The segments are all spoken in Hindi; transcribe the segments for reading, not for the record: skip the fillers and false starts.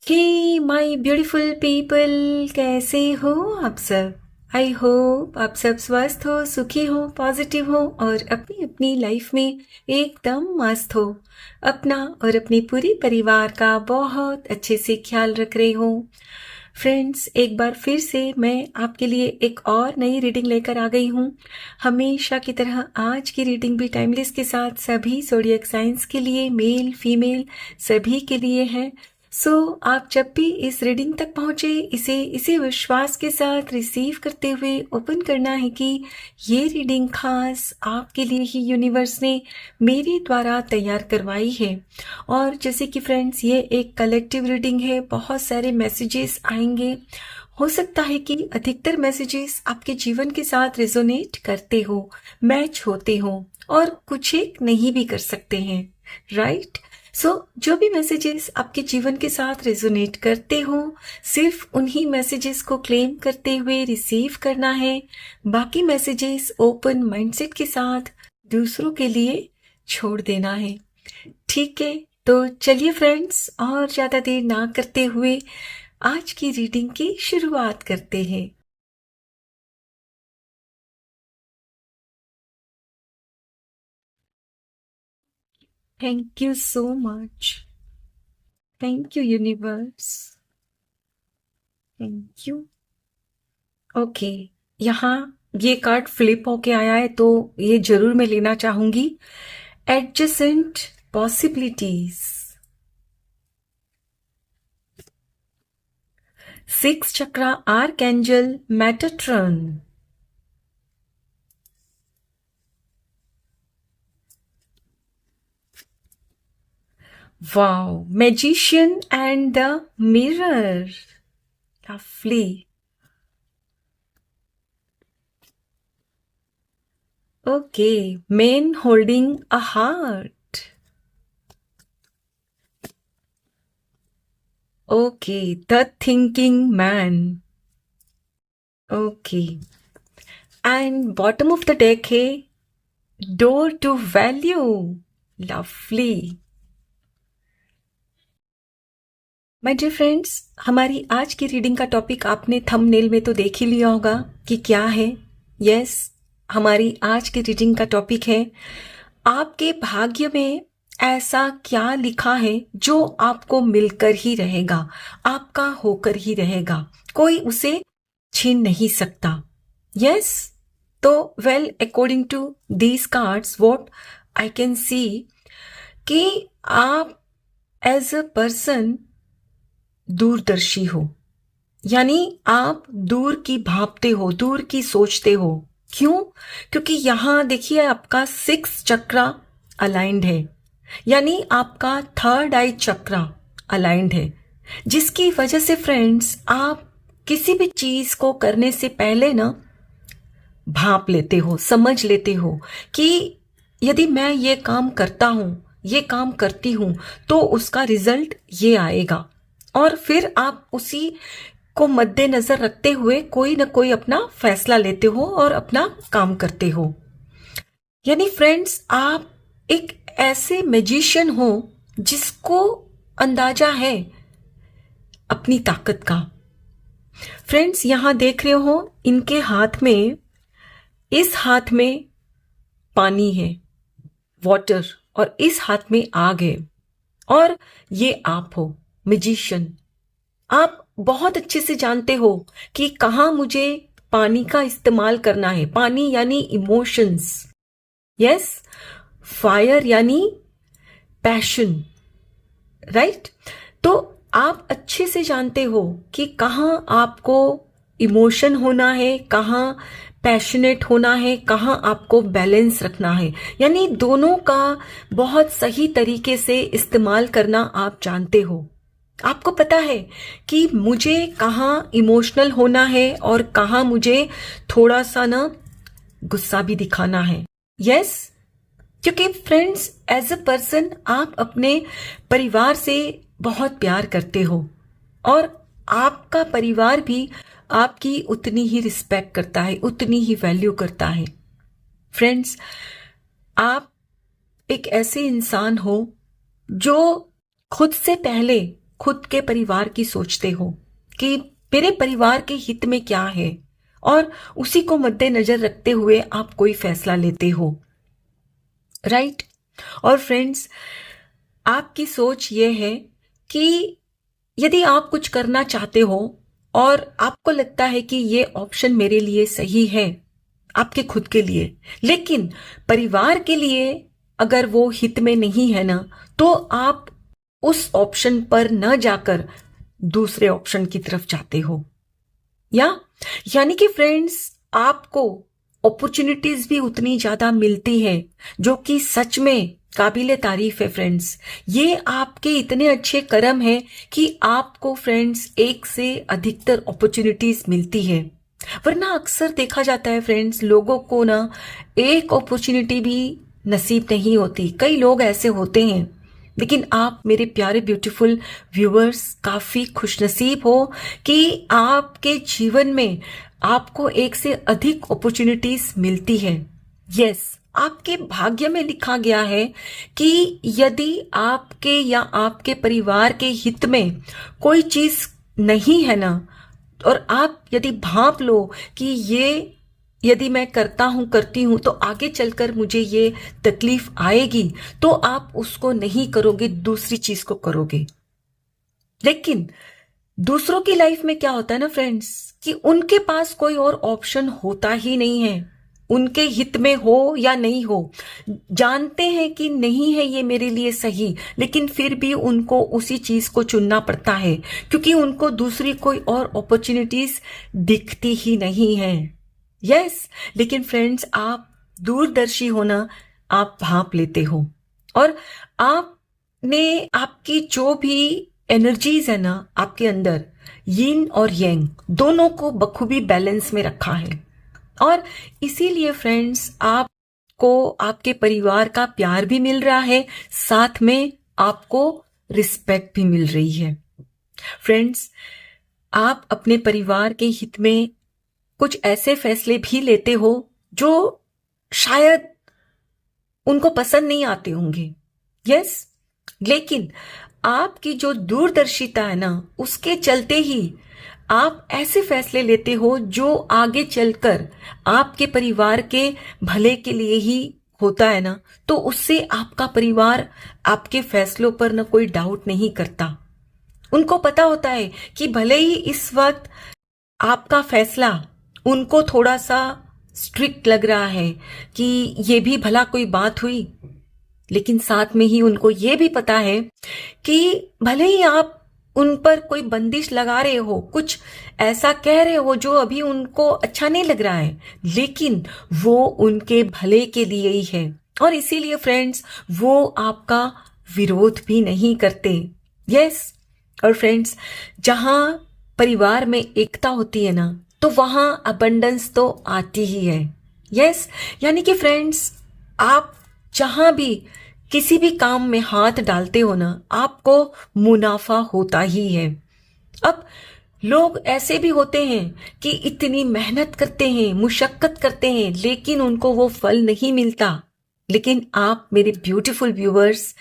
हे माय ब्यूटीफुल पीपल, कैसे हो आप सब। आई होप आप सब स्वस्थ हो, सुखी हो, पॉजिटिव हो और अपनी अपनी लाइफ में एकदम मस्त हो। अपना और अपनी पूरी परिवार का बहुत अच्छे से ख्याल रख रहे हो। फ्रेंड्स, एक बार फिर से मैं आपके लिए एक और नई रीडिंग लेकर आ गई हूँ। हमेशा की तरह आज की रीडिंग भी टाइमलेस के साथ सभी ज़ोडिएक साइंस के लिए, मेल फीमेल सभी के लिए है। आप जब भी इस रीडिंग तक पहुंचे, इसे इसी विश्वास के साथ रिसीव करते हुए ओपन करना है कि ये रीडिंग खास आपके लिए ही यूनिवर्स ने मेरे द्वारा तैयार करवाई है। और जैसे कि फ्रेंड्स, ये एक कलेक्टिव रीडिंग है, बहुत सारे मैसेजेस आएंगे। हो सकता है कि अधिकतर मैसेजेस आपके जीवन के साथ रेजोनेट करते हो, मैच होते हो और कुछ एक नहीं भी कर सकते हैं, राइट। जो भी मैसेजेस आपके जीवन के साथ रेजोनेट करते हो, सिर्फ उन्हीं मैसेजेस को क्लेम करते हुए रिसीव करना है। बाकी मैसेजेस ओपन माइंडसेट के साथ दूसरों के लिए छोड़ देना है, ठीक है। तो चलिए फ्रेंड्स, और ज्यादा देर ना करते हुए आज की रीडिंग की शुरुआत करते हैं। Thank you so much. Thank you universe. Thank you. Okay, यहाँ ये कार्ड फ्लिप होके आया है तो ये जरूर मैं लेना चाहूंगी। Adjacent possibilities. 6 chakra archangel Metatron. Wow, magician and the mirror. Lovely. Okay, man holding a heart. Okay, the thinking man. Okay. And bottom of the deck है door to value. Lovely. My dear friends, हमारी आज की रीडिंग का टॉपिक आपने थंबनेल में तो देख ही लिया होगा कि क्या है। यस, हमारी आज की रीडिंग का टॉपिक है आपके भाग्य में ऐसा क्या लिखा है जो आपको मिलकर ही रहेगा, आपका होकर ही रहेगा, कोई उसे छीन नहीं सकता। यस, तो well, according to these cards what I can see कि आप एज अ पर्सन दूरदर्शी हो, यानी आप दूर की भांपते हो, दूर की सोचते हो। क्यों? क्योंकि यहां देखिए आपका 6 चक्रा अलाइंड है, यानी आपका थर्ड आई चक्रा अलाइंड है, जिसकी वजह से फ्रेंड्स आप किसी भी चीज को करने से पहले ना भांप लेते हो, समझ लेते हो कि यदि मैं ये काम करता हूं, ये काम करती हूं तो उसका रिजल्ट ये आएगा, और फिर आप उसी को मद्देनजर रखते हुए कोई ना कोई अपना फैसला लेते हो और अपना काम करते हो। यानी फ्रेंड्स, आप एक ऐसे मैजिशियन हो जिसको अंदाजा है अपनी ताकत का। फ्रेंड्स, यहां देख रहे हो इनके हाथ में, इस हाथ में पानी है, वाटर, और इस हाथ में आग है, और ये आप हो मैजिशियन। आप बहुत अच्छे से जानते हो कि कहाँ मुझे पानी का इस्तेमाल करना है। पानी यानी इमोशंस, यस, फायर यानी पैशन, राइट। तो आप अच्छे से जानते हो कि कहाँ आपको इमोशन होना है, कहाँ पैशनेट होना है, कहाँ आपको बैलेंस रखना है, यानी दोनों का बहुत सही तरीके से इस्तेमाल करना आप जानते हो। आपको पता है कि मुझे कहाँ इमोशनल होना है और कहाँ मुझे थोड़ा सा ना गुस्सा भी दिखाना है। यस, क्योंकि फ्रेंड्स, एज अ पर्सन आप अपने परिवार से बहुत प्यार करते हो और आपका परिवार भी आपकी उतनी ही रिस्पेक्ट करता है, उतनी ही वैल्यू करता है। फ्रेंड्स, आप एक ऐसे इंसान हो जो खुद से पहले खुद के परिवार की सोचते हो कि मेरे परिवार के हित में क्या है, और उसी को मद्देनजर रखते हुए आप कोई फैसला लेते हो, राइट। और फ्रेंड्स, आपकी सोच ये है कि यदि आप कुछ करना चाहते हो और आपको लगता है कि ये ऑप्शन मेरे लिए सही है, आपके खुद के लिए, लेकिन परिवार के लिए अगर वो हित में नहीं है ना, तो आप उस ऑप्शन पर न जाकर दूसरे ऑप्शन की तरफ जाते हो। यानी कि फ्रेंड्स, आपको अपॉर्चुनिटीज भी उतनी ज्यादा मिलती है, जो कि सच में काबिले तारीफ है फ्रेंड्स। ये आपके इतने अच्छे कर्म है कि आपको फ्रेंड्स एक से अधिकतर अपॉर्चुनिटीज मिलती है। वरना अक्सर देखा जाता है फ्रेंड्स, लोगों को ना एक अपॉर्चुनिटी भी नसीब नहीं होती। कई लोग ऐसे होते हैं, लेकिन आप मेरे प्यारे ब्यूटीफुल व्यूअर्स काफी खुशनसीब हो कि आपके जीवन में आपको एक से अधिक अपॉर्चुनिटीज मिलती है। यस, आपके भाग्य में लिखा गया है कि यदि आपके या आपके परिवार के हित में कोई चीज नहीं है ना, और आप यदि भांप लो कि ये यदि मैं करती हूं तो आगे चलकर मुझे ये तकलीफ आएगी, तो आप उसको नहीं करोगे, दूसरी चीज को करोगे। लेकिन दूसरों की लाइफ में क्या होता है ना फ्रेंड्स, कि उनके पास कोई और ऑप्शन होता ही नहीं है। उनके हित में हो या नहीं हो, जानते हैं कि नहीं है ये मेरे लिए सही, लेकिन फिर भी उनको उसी चीज को चुनना पड़ता है, क्योंकि उनको दूसरी कोई और अपॉर्चुनिटीज दिखती ही नहीं है। यस, लेकिन फ्रेंड्स, आप दूरदर्शी होना, आप भांप लेते हो, और आपने आपकी जो भी एनर्जीज है ना आपके अंदर, यिन और यांग दोनों को बखूबी बैलेंस में रखा है। और इसीलिए फ्रेंड्स, आपको आपके परिवार का प्यार भी मिल रहा है, साथ में आपको रिस्पेक्ट भी मिल रही है। फ्रेंड्स, आप अपने परिवार के हित में कुछ ऐसे फैसले भी लेते हो जो शायद उनको पसंद नहीं आते होंगे। यस, लेकिन आपकी जो दूरदर्शिता है ना, उसके चलते ही आप ऐसे फैसले लेते हो जो आगे चलकर आपके परिवार के भले के लिए ही होता है ना, तो उससे आपका परिवार आपके फैसलों पर ना कोई डाउट नहीं करता। उनको पता होता है कि भले ही इस वक्त आपका फैसला उनको थोड़ा सा स्ट्रिक्ट लग रहा है कि ये भी भला कोई बात हुई, लेकिन साथ में ही उनको ये भी पता है कि भले ही आप उन पर कोई बंदिश लगा रहे हो, कुछ ऐसा कह रहे हो जो अभी उनको अच्छा नहीं लग रहा है, लेकिन वो उनके भले के लिए ही है। और इसीलिए फ्रेंड्स, वो आपका विरोध भी नहीं करते। यस, और फ्रेंड्स, जहां परिवार में एकता होती है ना, तो वहां अबंडेंस तो आती ही है। यस, यानी कि फ्रेंड्स, आप जहां भी किसी भी काम में हाथ डालते हो ना, आपको मुनाफा होता ही है। अब लोग ऐसे भी होते हैं कि इतनी मेहनत करते हैं, मुशक्कत करते हैं, लेकिन उनको वो फल नहीं मिलता। लेकिन आप मेरे ब्यूटीफुल व्यूअर्स,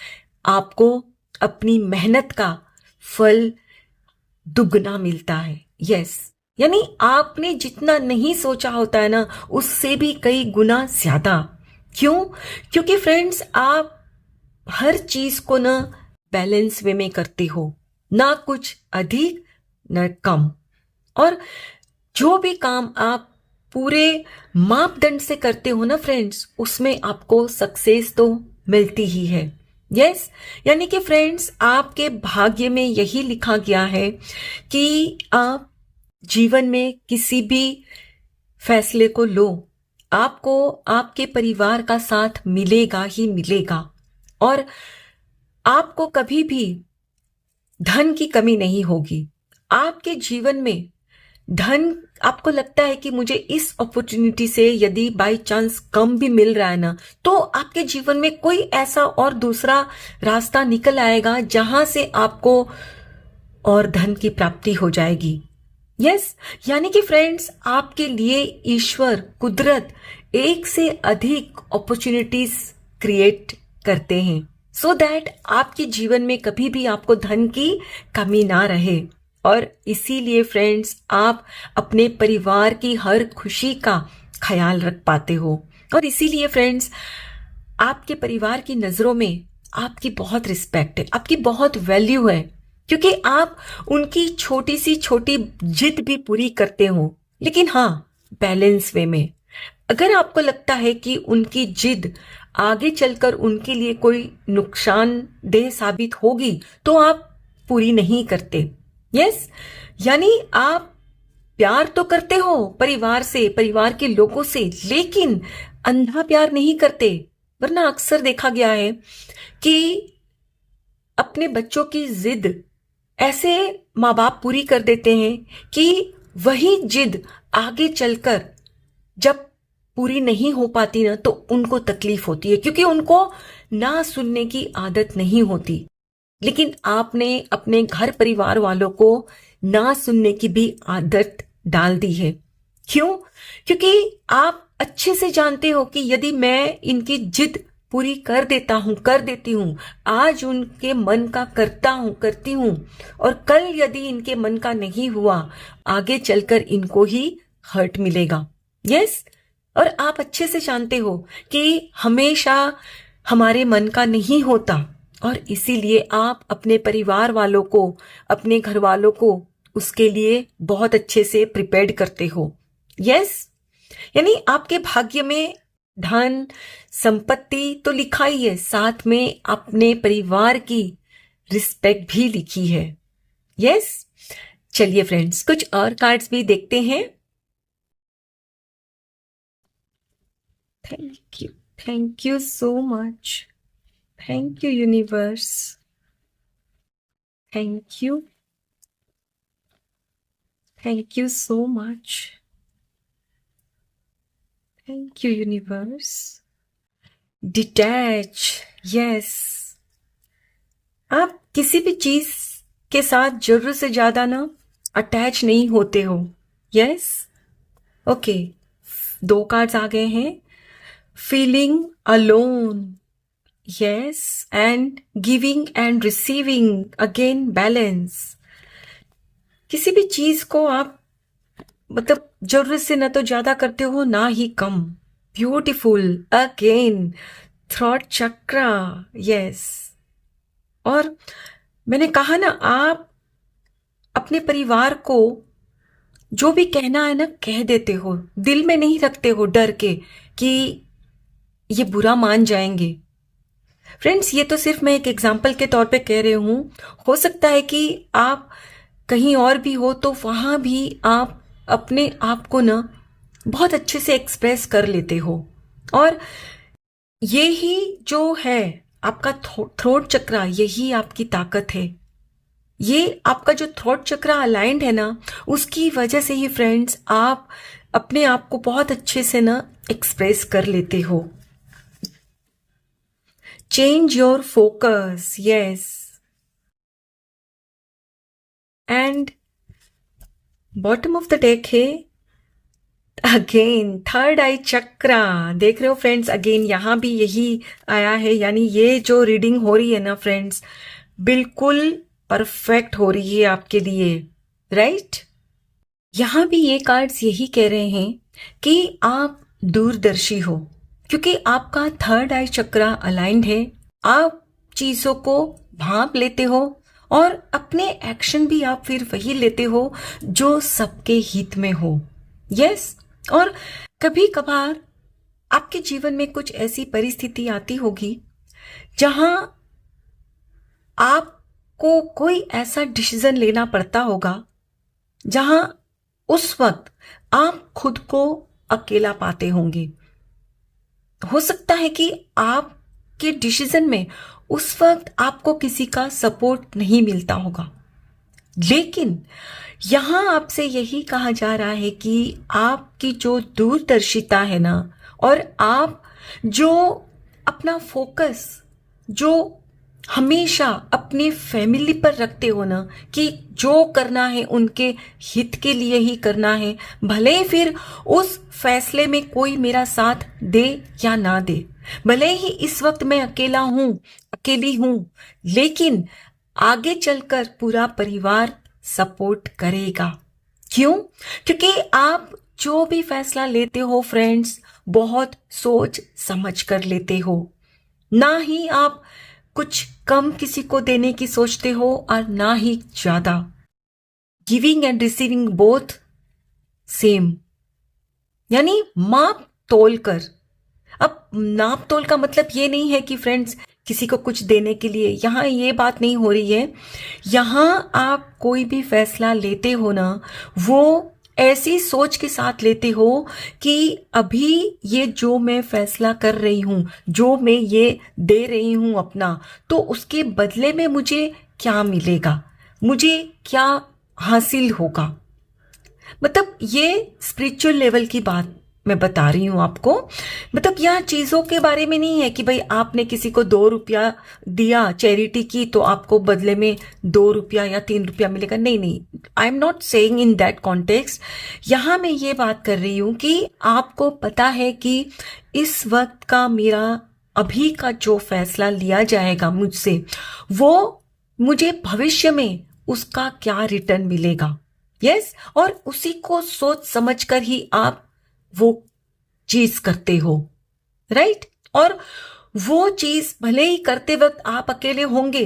आपको अपनी मेहनत का फल दुगना मिलता है। यस, यानी आपने जितना नहीं सोचा होता है ना, उससे भी कई गुना ज्यादा। क्यों? क्योंकि फ्रेंड्स, आप हर चीज को ना बैलेंस वे में करते हो, ना कुछ अधिक न कम। और जो भी काम आप पूरे मापदंड से करते हो ना फ्रेंड्स, उसमें आपको सक्सेस तो मिलती ही है। यस, यानी कि फ्रेंड्स, आपके भाग्य में यही लिखा गया है कि आप जीवन में किसी भी फैसले को लो, आपको आपके परिवार का साथ मिलेगा ही मिलेगा, और आपको कभी भी धन की कमी नहीं होगी। आपके जीवन में धन, आपको लगता है कि मुझे इस अपॉर्चुनिटी से यदि बाय चांस कम भी मिल रहा है ना, तो आपके जीवन में कोई ऐसा और दूसरा रास्ता निकल आएगा जहां से आपको और धन की प्राप्ति हो जाएगी। यस, यानी कि फ्रेंड्स, आपके लिए ईश्वर, कुदरत एक से अधिक अपॉर्चुनिटीज क्रिएट करते हैं। सो दैट आपके जीवन में कभी भी आपको धन की कमी ना रहे। और इसीलिए फ्रेंड्स, आप अपने परिवार की हर खुशी का ख्याल रख पाते हो। और इसीलिए फ्रेंड्स, आपके परिवार की नज़रों में आपकी बहुत रिस्पेक्ट है, आपकी बहुत वैल्यू है, क्योंकि आप उनकी छोटी सी छोटी जिद भी पूरी करते हो, लेकिन हाँ, बैलेंस वे में। अगर आपको लगता है कि उनकी जिद आगे चलकर उनके लिए कोई नुकसानदेह साबित होगी, तो आप पूरी नहीं करते। यस, यानी आप प्यार तो करते हो परिवार से, परिवार के लोगों से, लेकिन अंधा प्यार नहीं करते। वरना अक्सर देखा गया है कि अपने बच्चों की जिद ऐसे माँ बाप पूरी कर देते हैं कि वही जिद आगे चलकर जब पूरी नहीं हो पाती ना, तो उनको तकलीफ होती है, क्योंकि उनको ना सुनने की आदत नहीं होती। लेकिन आपने अपने घर परिवार वालों को ना सुनने की भी आदत डाल दी है। क्यों? क्योंकि आप अच्छे से जानते हो कि यदि मैं इनकी जिद पूरी कर देती हूँ, आज उनके मन का करती हूँ, और कल यदि इनके मन का नहीं हुआ, आगे चलकर इनको ही हर्ट मिलेगा। यस, और आप अच्छे से जानते हो कि हमेशा हमारे मन का नहीं होता, और इसीलिए आप अपने परिवार वालों को, अपने घर वालों को उसके लिए बहुत अच्छे से प्रिपेयर्ड करते हो। यस, यानी आपके भाग्य में धन संपत्ति तो लिखा ही है, साथ में अपने परिवार की रिस्पेक्ट भी लिखी है। यस, चलिए फ्रेंड्स, कुछ और कार्ड्स भी देखते हैं। Thank you so much, thank you universe, thank you so much, thank you universe. Detach, yes, आप किसी भी चीज के साथ जरूरत से ज्यादा ना अटैच नहीं होते हो। यस, ओके, 2 कार्ड्स आ गए हैं। Feeling alone, yes, and giving and receiving, again balance. किसी भी चीज को आप मतलब जरूरत से ना तो ज्यादा करते हो, ना ही कम। ब्यूटिफुल, अगेन थ्रॉट चक्रा, यस। और मैंने कहा ना, आप अपने परिवार को जो भी कहना है ना कह देते हो, दिल में नहीं रखते हो डर के कि ये बुरा मान जाएंगे। फ्रेंड्स, ये तो सिर्फ मैं एक एग्जाम्पल के तौर पे कह रही हूं। हो सकता है कि आप कहीं और भी हो तो वहां भी आप अपने आप को ना बहुत अच्छे से एक्सप्रेस कर लेते हो। और ये ही जो है आपका थ्रोट चक्रा, यही आपकी ताकत है। ये आपका जो थ्रोट चक्रा अलाइंड है ना, उसकी वजह से ही फ्रेंड्स आप अपने आप को बहुत अच्छे से ना एक्सप्रेस कर लेते हो। Change your focus, yes, and bottom of the deck है अगेन थर्ड आई चक्रा। देख रहे हो फ्रेंड्स, अगेन यहां भी यही आया है। यानी ये जो रीडिंग हो रही है ना फ्रेंड्स, बिल्कुल परफेक्ट हो रही है आपके लिए, राइट? यहां भी ये कार्ड्स यही कह रहे हैं कि आप दूरदर्शी हो, क्योंकि आपका थर्ड आई चक्रा अलाइंड है। आप चीजों को भांप लेते हो और अपने एक्शन भी आप फिर वही लेते हो जो सबके हित में हो। यस, और कभी कभार आपके जीवन में कुछ ऐसी परिस्थिति आती होगी जहां आपको कोई ऐसा डिसीजन लेना पड़ता होगा जहां उस वक्त आप खुद को अकेला पाते होंगे। हो सकता है कि आपके डिसीजन में उस वक्त आपको किसी का सपोर्ट नहीं मिलता होगा, लेकिन यहां आपसे यही कहा जा रहा है कि आपकी जो दूरदर्शिता है ना, और आप जो अपना फोकस जो हमेशा अपनी फैमिली पर रखते हो ना, कि जो करना है उनके हित के लिए ही करना है, भले फिर उस फैसले में कोई मेरा साथ दे या ना दे, भले ही इस वक्त मैं अकेली हूं, लेकिन आगे चलकर पूरा परिवार सपोर्ट करेगा। क्यों? क्योंकि आप जो भी फैसला लेते हो फ्रेंड्स, बहुत सोच समझ कर लेते हो। ना ही आप कुछ कम किसी को देने की सोचते हो और ना ही ज्यादा। Giving and receiving both same, यानी माप तोल कर। अब नाप तोल का मतलब ये नहीं है कि फ्रेंड्स किसी को कुछ देने के लिए, यहां ये बात नहीं हो रही है। यहां आप कोई भी फैसला लेते हो ना, वो ऐसी सोच के साथ लेते हो कि अभी ये जो मैं फैसला कर रही हूं, जो मैं ये दे रही हूं अपना, तो उसके बदले में मुझे क्या मिलेगा, मुझे क्या हासिल होगा। मतलब ये स्पिरिचुअल लेवल की बात मैं बता रही हूं आपको। मतलब यहाँ चीजों के बारे में नहीं है कि भाई आपने किसी को 2 रुपया दिया, चैरिटी की, तो आपको बदले में 2 रुपया या 3 रुपया मिलेगा। नहीं नहीं, I am not saying in that context. यहां मैं ये बात कर रही हूं कि आपको पता है कि इस वक्त का मेरा अभी का जो फैसला लिया जाएगा मुझसे, वो मुझे भविष्य में उसका क्या रिटर्न मिलेगा। यस, और उसी को सोच समझकर ही आप वो चीज करते हो, राइट। और वो चीज भले ही करते वक्त आप अकेले होंगे,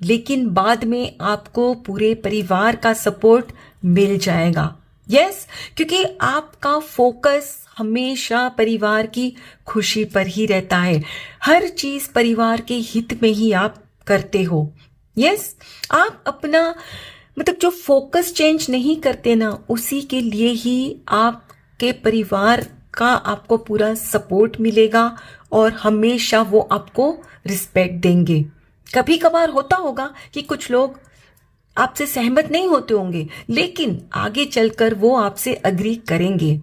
लेकिन बाद में आपको पूरे परिवार का सपोर्ट मिल जाएगा। यस, क्योंकि आपका फोकस हमेशा परिवार की खुशी पर ही रहता है। हर चीज परिवार के हित में ही आप करते हो। यस, आप अपना मतलब जो फोकस चेंज नहीं करते ना, उसी के लिए ही आपके परिवार का आपको पूरा सपोर्ट मिलेगा और हमेशा वो आपको रिस्पेक्ट देंगे। कभी कभार होता होगा कि कुछ लोग आपसे सहमत नहीं होते होंगे, लेकिन आगे चलकर वो आपसे अग्री करेंगे,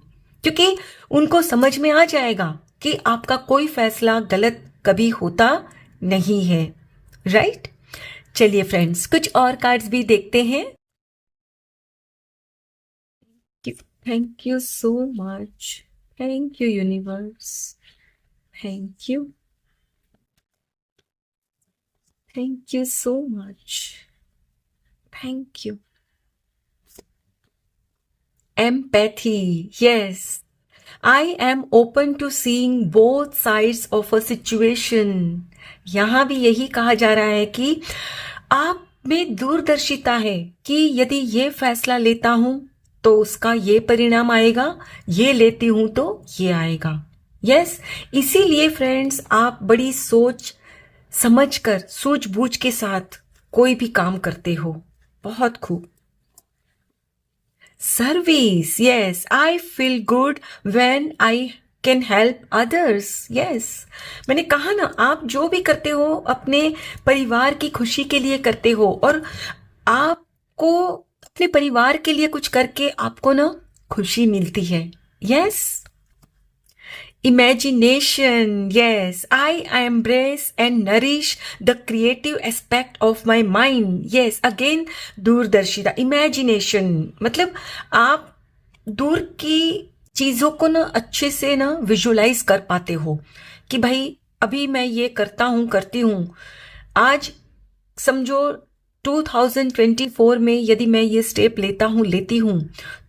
क्योंकि उनको समझ में आ जाएगा कि आपका कोई फैसला गलत कभी होता नहीं है, राइट। चलिए फ्रेंड्स, कुछ और कार्ड्स भी देखते हैं। Thank you so much, thank you universe, thank you, thank you so much, thank you. Empathy, yes. I am open to seeing both sides of a situation. यहां भी यही कहा जा रहा है कि आप में दूरदर्शिता है कि यदि ये फैसला लेता हूं तो उसका ये परिणाम आएगा, ये लेती हूं तो ये आएगा। यस, इसीलिए फ्रेंड्स आप बड़ी सोच समझकर, सूझबूझ के साथ कोई भी काम करते हो। बहुत खूब। Service, yes, I feel good when I can help others. Yes, मैंने कहा ना, आप जो भी करते हो अपने परिवार की खुशी के लिए करते हो, और आपको अपने परिवार के लिए कुछ करके आपको ना खुशी मिलती है। Yes, imagination, yes, I embrace and nourish the creative aspect of my mind. Yes, again दूरदर्शिता, imagination, मतलब आप दूर की चीजों को ना अच्छे से ना विजुलाइज कर पाते हो कि भाई अभी मैं ये करता हूं, करती हूं। आज समझो 2024 में यदि मैं ये स्टेप लेती हूं,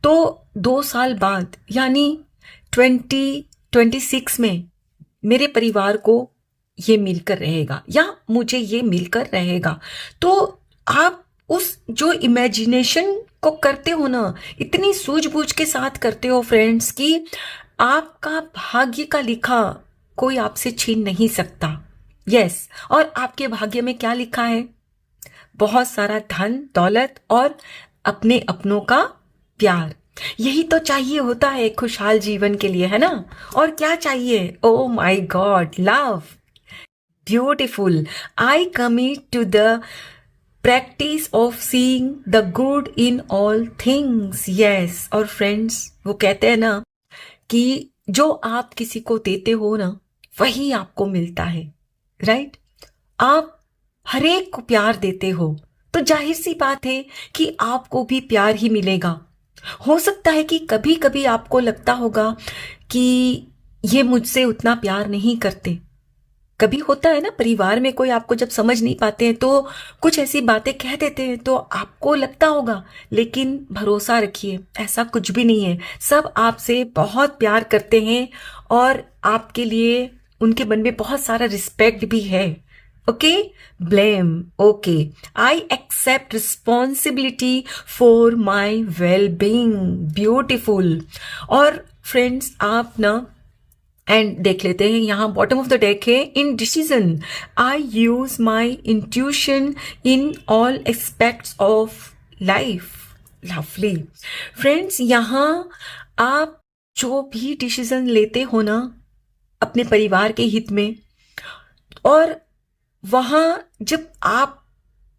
तो 2 साल बाद यानी 2026 में मेरे परिवार को ये मिलकर रहेगा या मुझे ये मिलकर रहेगा। तो आप उस जो इमेजिनेशन को करते हो ना, इतनी सूझबूझ के साथ करते हो फ्रेंड्स कि आपका भाग्य का लिखा कोई आपसे छीन नहीं सकता। यस, और आपके भाग्य में क्या लिखा है? बहुत सारा धन दौलत और अपने अपनों का प्यार। यही तो चाहिए होता है खुशहाल जीवन के लिए, है ना। और क्या चाहिए? Oh my god, love, beautiful. I commit to the practice of seeing the good in all things. Yes, और फ्रेंड्स वो कहते हैं ना कि जो आप किसी को देते हो ना, वही आपको मिलता है, राइट। आप हर एक को प्यार देते हो तो जाहिर सी बात है कि आपको भी प्यार ही मिलेगा। हो सकता है कि कभी कभी आपको लगता होगा कि ये मुझसे उतना प्यार नहीं करते, कभी होता है ना, परिवार में कोई आपको जब समझ नहीं पाते हैं तो कुछ ऐसी बातें कह देते हैं तो आपको लगता होगा, लेकिन भरोसा रखिए ऐसा कुछ भी नहीं है। सब आपसे बहुत प्यार करते हैं और आपके लिए उनके मन में बहुत सारा रिस्पेक्ट भी है। Okay, blame, okay, I accept responsibility for my well being, beautiful. और फ्रेंड्स आप ना एंड देख लेते हैं यहाँ बॉटम ऑफ द डेक है, in decision I use my intuition in all aspects of life. Lovely friends, यहाँ आप जो भी डिसीजन लेते हो ना अपने परिवार के हित में, और वहां जब आप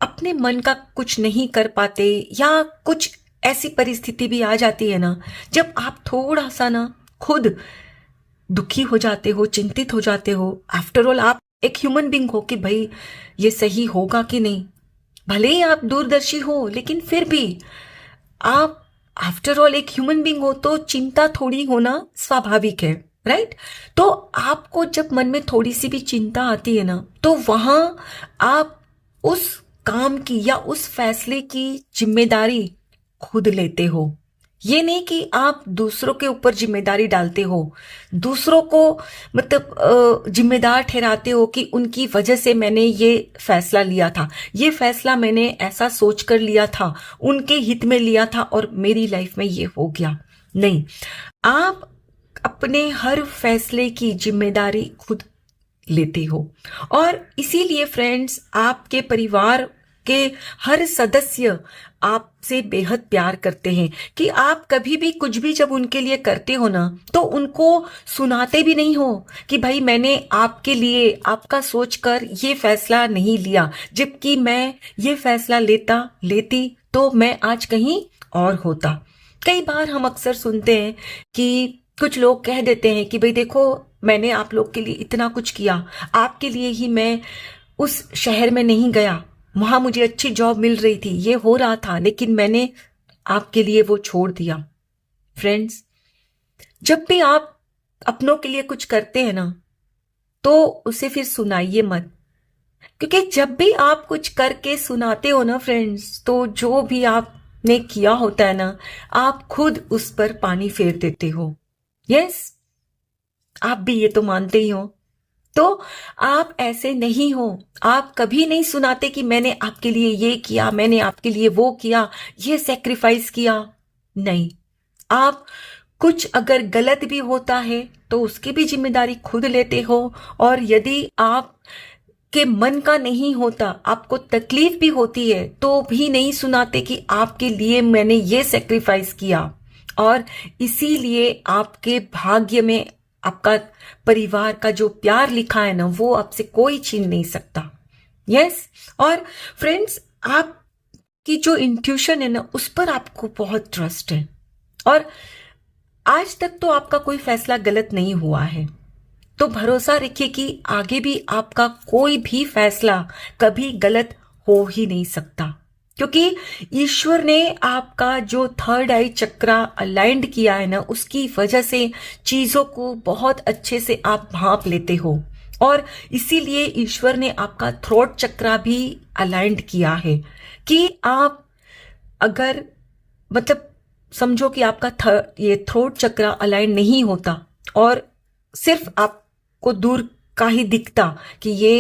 अपने मन का कुछ नहीं कर पाते या कुछ ऐसी परिस्थिति भी आ जाती है ना जब आप थोड़ा सा ना खुद दुखी हो जाते हो, चिंतित हो जाते हो। आफ्टर ऑल आप एक ह्यूमन बींग हो कि भाई ये सही होगा कि नहीं। भले ही आप दूरदर्शी हो लेकिन फिर भी आप आफ्टर ऑल एक ह्यूमन बींग हो, तो चिंता थोड़ी होना स्वाभाविक है, राइट? तो आपको जब मन में थोड़ी सी भी चिंता आती है ना तो वहां आप उस काम की या उस फैसले की जिम्मेदारी खुद लेते हो। ये नहीं कि आप दूसरों के ऊपर जिम्मेदारी डालते हो, दूसरों को मतलब जिम्मेदार ठहराते हो कि उनकी वजह से मैंने ये फैसला लिया था, ये फैसला मैंने ऐसा सोच कर लिया था, उनके हित में लिया था और मेरी लाइफ में ये हो गया। नहीं, आप अपने हर फैसले की जिम्मेदारी खुद लेते हो। और इसीलिए फ्रेंड्स आपके परिवार के हर सदस्य आपसे बेहद प्यार करते हैं कि आप कभी भी कुछ भी जब उनके लिए करते हो ना तो उनको सुनाते भी नहीं हो कि भाई मैंने आपके लिए आपका सोचकर ये फैसला नहीं लिया, जबकि मैं ये फैसला लेती तो मैं आज कहीं और होता। कई बार हम अक्सर सुनते हैं कि कुछ लोग कह देते हैं कि भाई देखो मैंने आप लोग के लिए इतना कुछ किया, आपके लिए ही मैं उस शहर में नहीं गया, वहां मुझे अच्छी जॉब मिल रही थी, ये हो रहा था, लेकिन मैंने आपके लिए वो छोड़ दिया। फ्रेंड्स, जब भी आप अपनों के लिए कुछ करते हैं ना तो उसे फिर सुनाइए मत, क्योंकि जब भी आप कुछ करके सुनाते हो ना फ्रेंड्स तो जो भी आपने किया होता है ना आप खुद उस पर पानी फेर देते हो। यस, आप भी ये तो मानते ही हो। तो आप ऐसे नहीं हो, आप कभी नहीं सुनाते कि मैंने आपके लिए ये किया, मैंने आपके लिए वो किया, ये सेक्रीफाइस किया। नहीं, आप कुछ अगर गलत भी होता है तो उसकी भी जिम्मेदारी खुद लेते हो। और यदि आप के मन का नहीं होता, आपको तकलीफ भी होती है, तो भी नहीं सुनाते कि आपके लिए मैंने ये सेक्रीफाइस किया। और इसीलिए आपके भाग्य में आपका परिवार का जो प्यार लिखा है ना वो आपसे कोई छीन नहीं सकता। यस, और फ्रेंड्स आपकी जो इंट्यूशन है ना उस पर आपको बहुत ट्रस्ट है और आज तक तो आपका कोई फैसला गलत नहीं हुआ है। तो भरोसा रखिए कि आगे भी आपका कोई भी फैसला कभी गलत हो ही नहीं सकता, क्योंकि ईश्वर ने आपका जो थर्ड आई चक्रा अलाइंड किया है ना उसकी वजह से चीजों को बहुत अच्छे से आप भांप लेते हो। और इसीलिए ईश्वर ने आपका थ्रोट चक्रा भी अलाइंड किया है कि आप अगर मतलब समझो कि आपका ये थ्रोट चक्रा अलाइन नहीं होता और सिर्फ आपको दूर का ही दिखता कि ये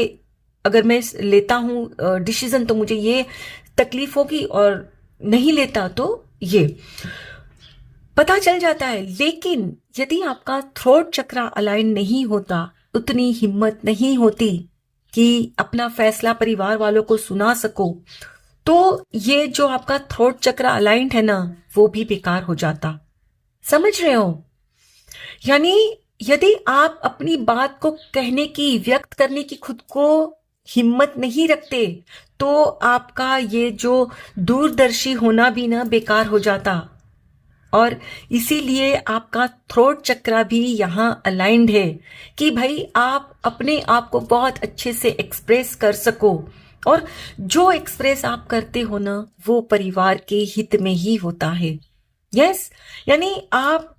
अगर मैं लेता हूं डिसीजन तो मुझे ये तकलीफ होगी और नहीं लेता तो ये पता चल जाता है। लेकिन यदि आपका थ्रोट चक्रा अलाइन नहीं होता, उतनी हिम्मत नहीं होती कि अपना फैसला परिवार वालों को सुना सको, तो ये जो आपका थ्रोट चक्रा अलाइंड है ना वो भी बेकार हो जाता। समझ रहे हो? यानी यदि आप अपनी बात को कहने की, व्यक्त करने की खुद को हिम्मत नहीं रखते तो आपका ये जो दूरदर्शी होना भी ना बेकार हो जाता। और इसीलिए आपका थ्रोट चक्रा भी यहाँ अलाइंड है कि भाई आप अपने आप को बहुत अच्छे से एक्सप्रेस कर सको। और जो एक्सप्रेस आप करते हो ना वो परिवार के हित में ही होता है। यस, यानी आप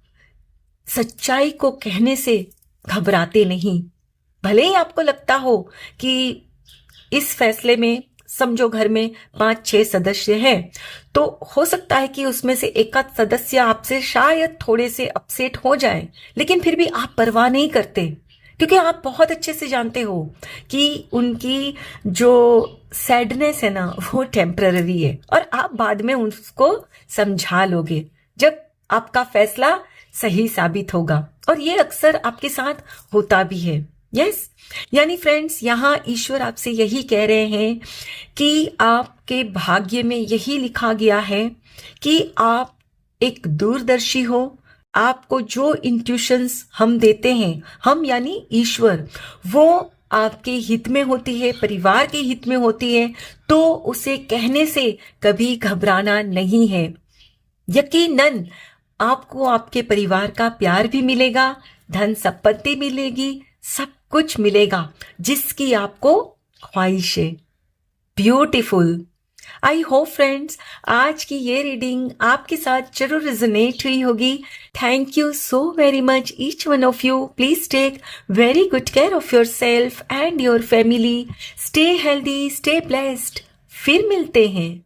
सच्चाई को कहने से घबराते नहीं, भले ही आपको लगता हो कि इस फैसले में समझो घर में 5-6 सदस्य हैं, तो हो सकता है कि उसमें से एक आध सदस्य आपसे शायद थोड़े से अपसेट हो जाए, लेकिन फिर भी आप परवाह नहीं करते, क्योंकि आप बहुत अच्छे से जानते हो कि उनकी जो सैडनेस है ना वो टेम्पररी है, और आप बाद में उसको समझा लोगे जब आपका फैसला सही साबित होगा। और ये अक्सर आपके साथ होता भी है। यस, यानी फ्रेंड्स, यहाँ ईश्वर आपसे यही कह रहे हैं कि आपके भाग्य में यही लिखा गया है कि आप एक दूरदर्शी हो। आपको जो इंट्यूशंस हम देते हैं, हम यानी ईश्वर, वो आपके हित में होती है, परिवार के हित में होती है, तो उसे कहने से कभी घबराना नहीं है। यकीनन आपको आपके परिवार का प्यार भी मिलेगा, धन संपत्ति मिलेगी, सब कुछ मिलेगा जिसकी आपको ख्वाहिश है। ब्यूटीफुल। आई होप फ्रेंड्स आज की ये रीडिंग आपके साथ जरूर रिजोनेट हुई होगी। Thank you so very much each one of you. Please take very good care of yourself and your family. Stay healthy, stay blessed. फिर मिलते हैं।